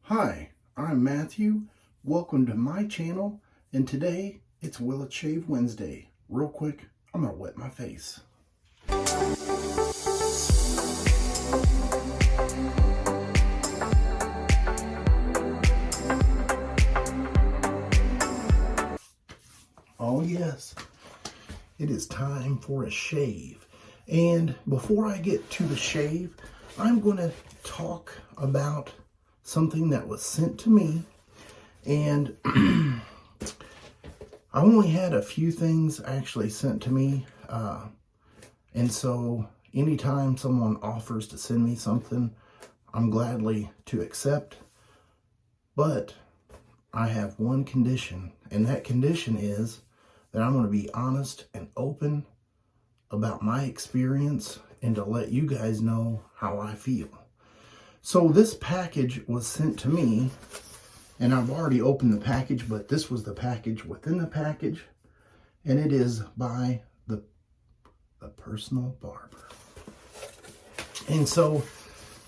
Hi, I'm Matthew. Welcome to my channel, and today it's Will It Shave Wednesday. Real quick, I'm gonna wet my face. Oh yes, it is time for a shave. And before I get to the shave, I'm going to talk about something that was sent to me. And I only had a few things actually sent to me. And so anytime someone offers to send me something, I'm gladly to accept. But I have one condition, and that condition is that I'm going to be honest and open about my experience and to let you guys know how I feel. So this package was sent to me, and I've already opened the package, but this was the package within the package, and it is by the personal barber. And so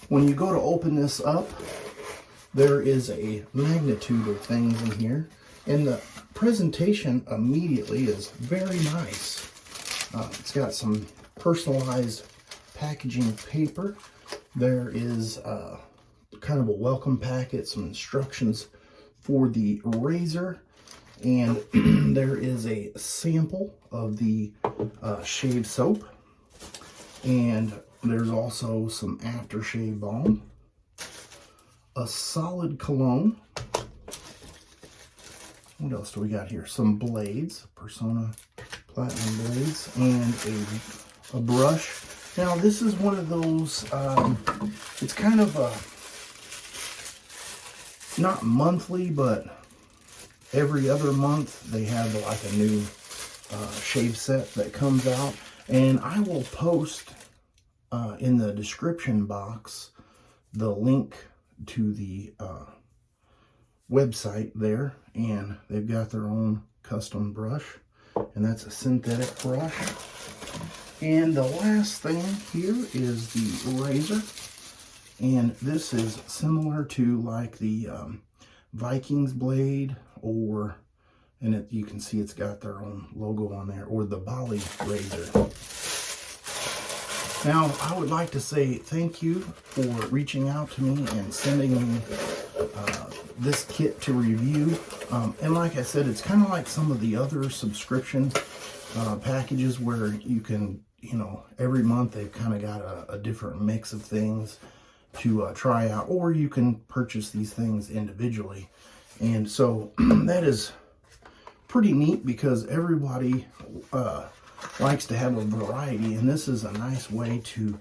when you go to open this up, there is a magnitude of things in here, and the presentation immediately is very nice. It's got some personalized packaging paper. There is kind of a welcome packet, some instructions for the razor, and there is a sample of the shave soap, and there's also some Aftershave Balm, a solid cologne. What else do we got here? Some blades, Persona Platinum blades, and a brush. Now this is one of those, it's kind of a, not monthly, but every other month they have like a new shave set that comes out. And I will post in the description box the link to the website there, and they've got their own custom brush, and that's a synthetic brush. And the last thing here is the razor, and this is similar to like the Vikings blade, or, and you can see it's got their own logo on there, or the Bali razor. Now, I would like to say thank you for reaching out to me and sending me this kit to review. And like I said, it's kind of like some of the other subscription packages where you can, you know, every month they've kind of got a different mix of things to try out, or you can purchase these things individually. And so that is pretty neat because everybody likes to have a variety, and this is a nice way to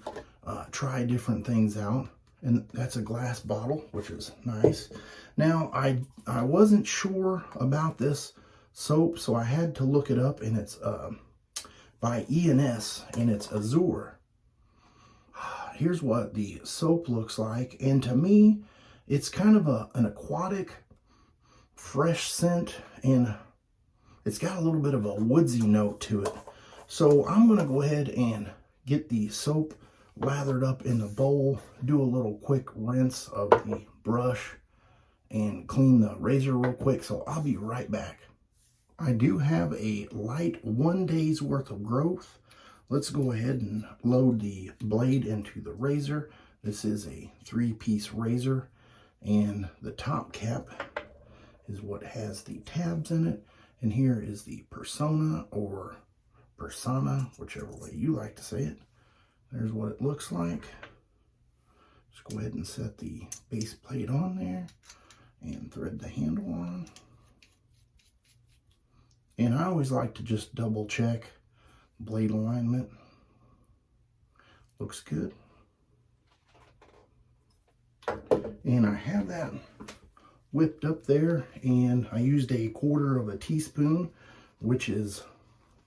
try different things out. And that's a glass bottle, which is nice. Now, I wasn't sure about this soap, so I had to look it up, and it's by E&S, and it's Azur. Here's what the soap looks like, and to me, it's kind of an aquatic, fresh scent, and it's got a little bit of a woodsy note to it. So I'm going to go ahead and get the soap lathered up in the bowl, do a little quick rinse of the brush, and clean the razor real quick. So I'll be right back. I do have a light 1 day's worth of growth. Let's go ahead and load the blade into the razor. This is a 3-piece razor, and the top cap is what has the tabs in it. And here is the Persona, or Persona, whichever way you like to say it. There's what it looks like. Just go ahead and set the base plate on there and thread the handle on. And I always like to just double check blade alignment. Looks good. And I have that whipped up there, and I used a 1/4 teaspoon, which is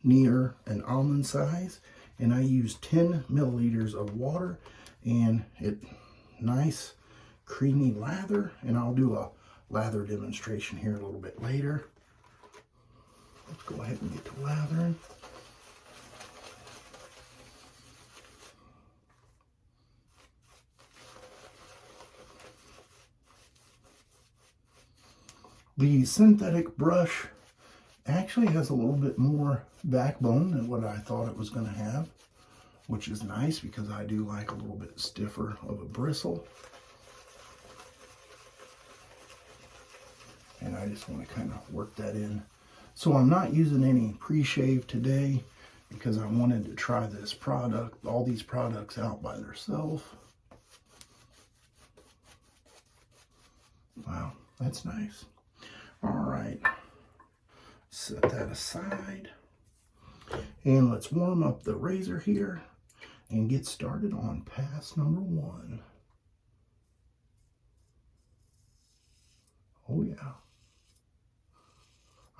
near an almond size, and I used 10 milliliters of water, and it nice creamy lather. And I'll do a lather demonstration here a little bit later. Let's go ahead and get to lathering. The synthetic brush actually has a little bit more backbone than what I thought it was going to have, which is nice because I do like a little bit stiffer of a bristle. And I just want to kind of work that in. So I'm not using any pre-shave today because I wanted to try this product, all these products out by themselves. Wow, that's nice. All right, set that aside. And let's warm up the razor here and get started on pass number 1. Oh yeah.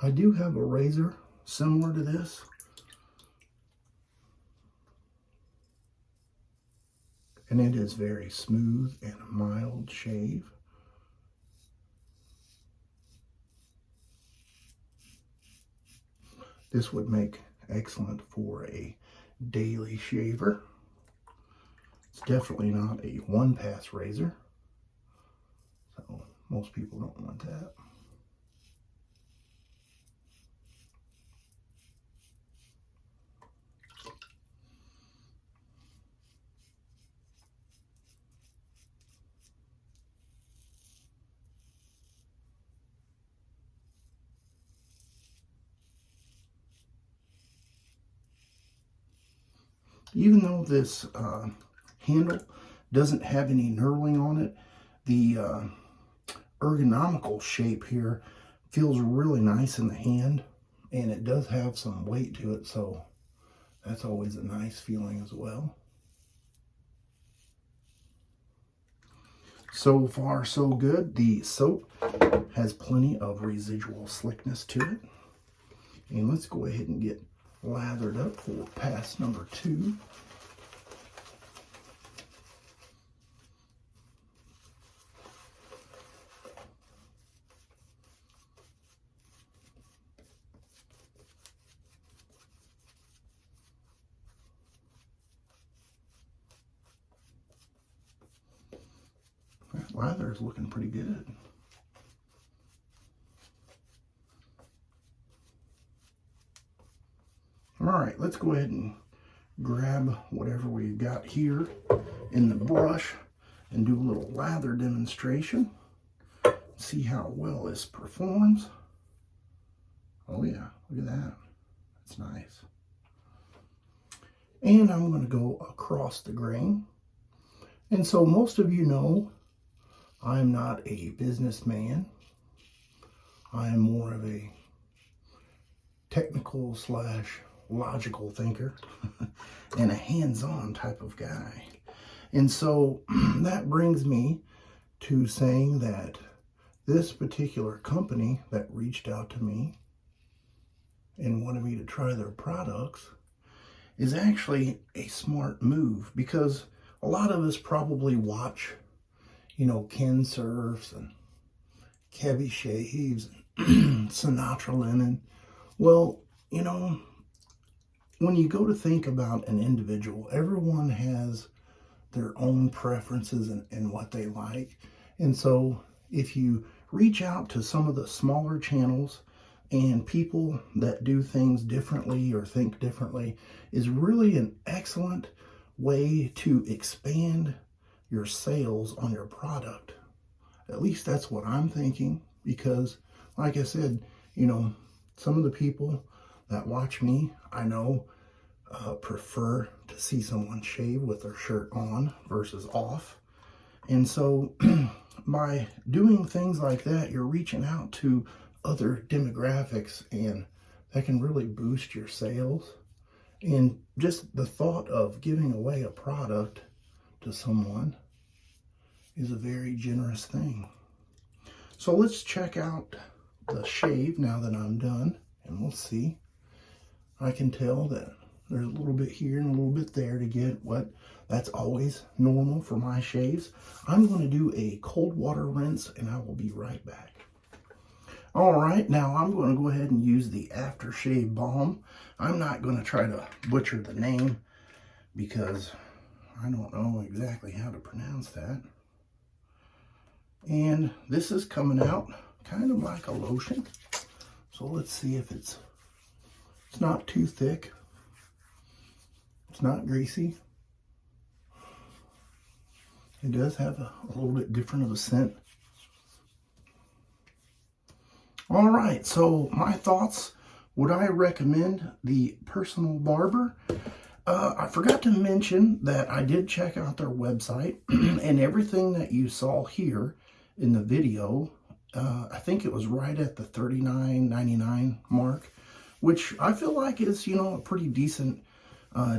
I do have a razor similar to this. And it is very smooth and a mild shave. This would make excellent for a daily shaver. It's definitely not a one-pass razor. So most people don't want that. Even though this handle doesn't have any knurling on it, the ergonomical shape here feels really nice in the hand, and it does have some weight to it, so that's always a nice feeling as well. So far, so good. The soap has plenty of residual slickness to it. And let's go ahead and get lathered up for pass number 2. That lather is looking pretty good. All right, let's go ahead and grab whatever we've got here in the brush and do a little lather demonstration. See how well this performs. Oh yeah, look at that. That's nice. And I'm going to go across the grain. And so most of you know I'm not a businessman. I am more of a technical / logical thinker and a hands-on type of guy. And so that brings me to saying that this particular company that reached out to me and wanted me to try their products is actually a smart move, because a lot of us probably watch, you know, Ken Surfs and Kevy Shaves and Sinatra Linen. Well, you know, when you go to think about an individual, everyone has their own preferences and what they like. And so if you reach out to some of the smaller channels and people that do things differently or think differently, is really an excellent way to expand your sales on your product. At least that's what I'm thinking, because like I said, you know, some of the people that watch me, I know, prefer to see someone shave with their shirt on versus off. And so by doing things like that, you're reaching out to other demographics, and that can really boost your sales. And just the thought of giving away a product to someone is a very generous thing. So let's check out the shave now that I'm done, and we'll see. I can tell that there's a little bit here and a little bit there to get what, that's always normal for my shaves. I'm going to do a cold water rinse, and I will be right back. All right, now I'm going to go ahead and use the Aftershave Balm. I'm not going to try to butcher the name because I don't know exactly how to pronounce that. And this is coming out kind of like a lotion. So let's see if it's not too thick. It's not greasy. It does have a little bit different of a scent. All right, so my thoughts. Would I recommend the Personal Barber? I forgot to mention that I did check out their website, and everything that you saw here in the video, I think it was right at the $39.99 mark, which I feel like is, you know, a pretty decent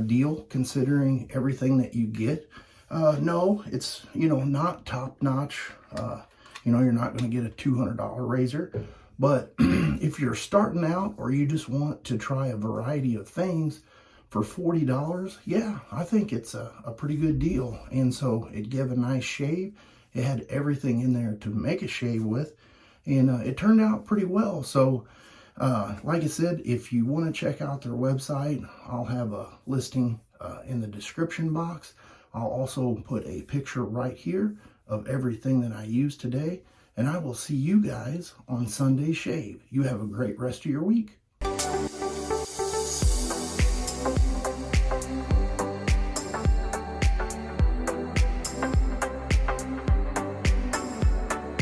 deal considering everything that you get. No, it's, you know, not top notch. You know, you're not going to get a $200 razor. But if you're starting out or you just want to try a variety of things for $40, yeah, I think it's a pretty good deal. And so it gave a nice shave. It had everything in there to make a shave with. And it turned out pretty well. So like I said, if you want to check out their website, I'll have a listing in the description box. I'll also put a picture right here of everything that I used today. And I will see you guys on Sunday Shave. You have a great rest of your week.